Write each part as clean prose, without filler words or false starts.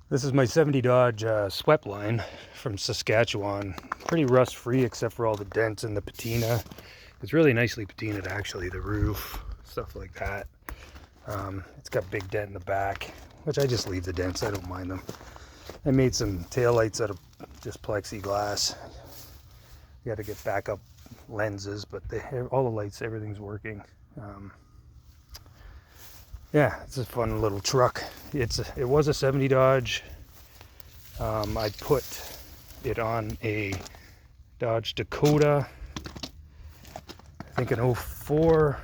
This is my 70 Dodge sweptline from Saskatchewan. Pretty rust free except for all the dents and the patina. It's really nicely patinaed actually, the roof, stuff like that. It's got a big dent in the back, which I just leave the dents, I don't mind them. I made some taillights out of just plexiglass. You got to get backup lenses, but all the lights, everything's working. Yeah, it's a fun little truck. It was a 70 Dodge. I put it on a Dodge Dakota, I think an 04,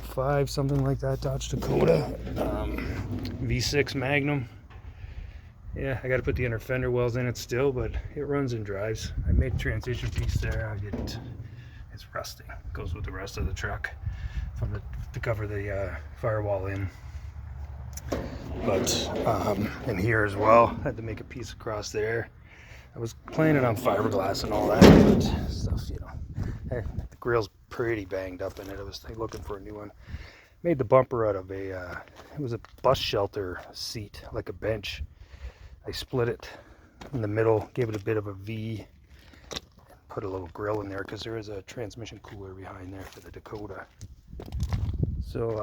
05, something like that, Dodge Dakota. V6 Magnum. Yeah, I got to put the inner fender wells in it still, but it runs and drives. I made a transition piece there. It's rusting. It goes with the rest of the truck to cover the firewall in. But in here as well, I had to make a piece across there. I was planning on fiberglass and all that, but stuff, the grill's pretty banged up in it. I was looking for a new one. Made the bumper out of it was a bus shelter seat, like a bench. I split it in the middle, gave it a bit of a V, and put a little grill in there because there is a transmission cooler behind there for the Dakota. So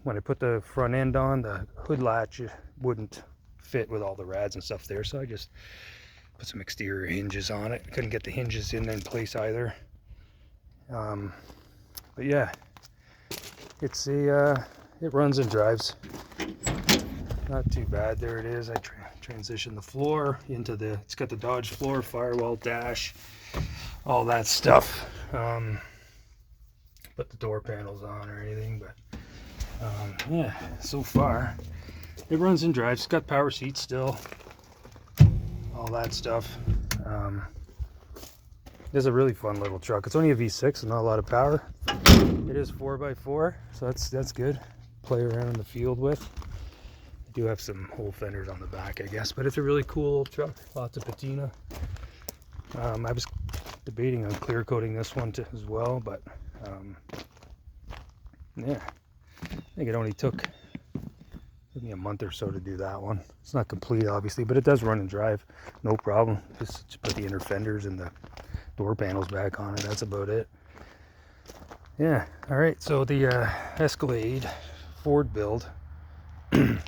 when I put the front end on, the hood latch wouldn't fit with all the rads and stuff there, so I just put some exterior hinges on it. Couldn't get the hinges in place either. But yeah, it runs and drives. Not too bad. There it is. I transitioned the floor into it's got the Dodge floor, firewall, dash, all that stuff. Put the door panels on or anything, but yeah, so far it runs and drives. It's got power seats still, all that stuff. It's a really fun little truck. It's only a V6 and not a lot of power. It is 4x4, so that's good. Play around in the field with. I do have some whole fenders on the back, I guess, but it's a really cool old truck. Lots of patina. I was debating on clear coating this one as well, but yeah, I think it only took me a month or so to do that one. It's not complete obviously, but it does run and drive no problem. Just put the inner fenders and the door panels back on it. That's about it. Yeah, all right, so the Escalade Ford build, there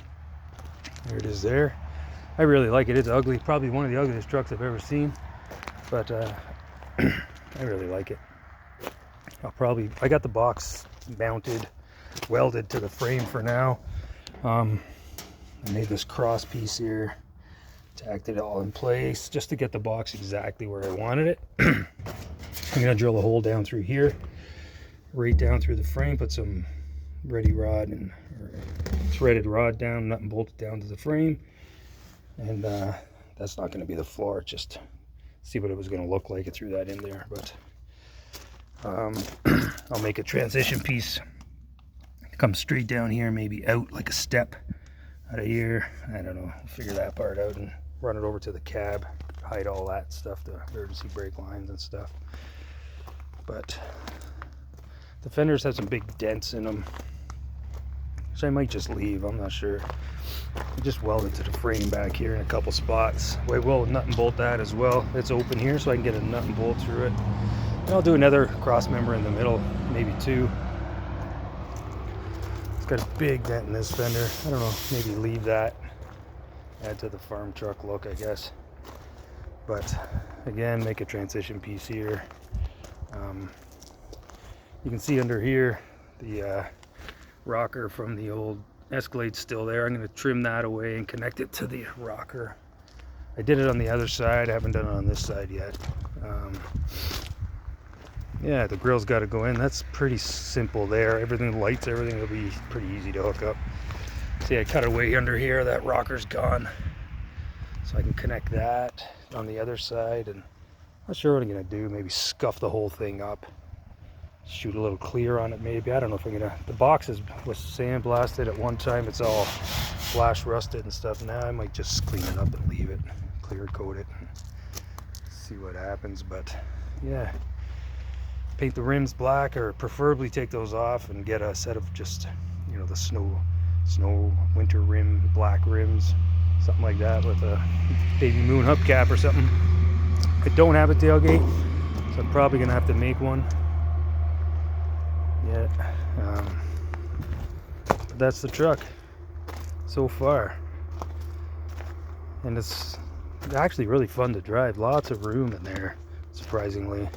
it is there. I really like it. It's ugly, probably one of the ugliest trucks I've ever seen, but I really like it. I got the box mounted, welded to the frame for now. I made this cross piece here, tacked it all in place just to get the box exactly where I wanted it. I'm gonna drill a hole down through here, right down through the frame, put some ready rod and threaded rod down, nut and bolt it down to the frame, and that's not going to be the floor. Just see what it was going to look like. I threw that in there, but I'll make a transition piece, come straight down here, maybe out like a step out of here. I don't know, figure that part out and run it over to the cab, hide all that stuff, the emergency brake lines and stuff. But the fenders have some big dents in them, which I might just leave, I'm not sure. I just welded to the frame back here in a couple spots. I will nut and bolt that as well. It's open here, so I can get a nut and bolt through it. And I'll do another cross member in the middle, maybe two. It's got a big dent in this fender. I don't know, maybe leave that. Add to the farm truck look, I guess. But again, make a transition piece here. You can see under here the rocker from the old Escalade's still there. I'm going to trim that away and connect it to the rocker. I did it on the other side. I haven't done it on this side yet. Yeah, the grill's got to go in. That's pretty simple there. Everything, lights, everything will be pretty easy to hook up. See, I cut away under here. That rocker's gone. So I can connect that on the other side. And I'm not sure what I'm going to do. Maybe scuff the whole thing up. Shoot a little clear on it maybe. I don't know if I'm gonna. The box was sandblasted at one time. It's all flash rusted and stuff. Now I might just clean it up and leave it, clear coat it, and see what happens. But yeah, paint the rims black, or preferably take those off and get a set of just, the snow winter rim, black rims, something like that, with a baby moon hubcap or something. I don't have a tailgate, so I'm probably gonna have to make one. Yeah, but that's the truck so far, and it's actually really fun to drive. Lots of room in there, surprisingly.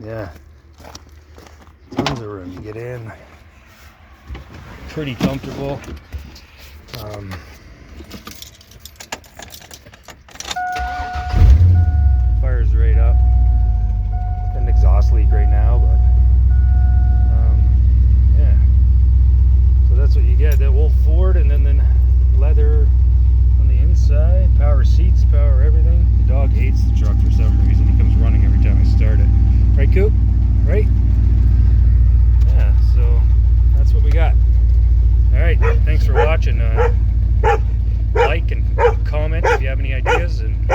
Yeah, tons of room to get in. Pretty comfortable. Fire's right up. Got an exhaust leak right now, but yeah. So that's what you get. That old Ford, and then the leather on the inside. Power seats, power everything. The dog hates the truck for some reason. He comes running every time I start it. Right, Coop? Right? Yeah. So that's what we got. All right. Thanks for watching. Like and comment if you have any ideas, and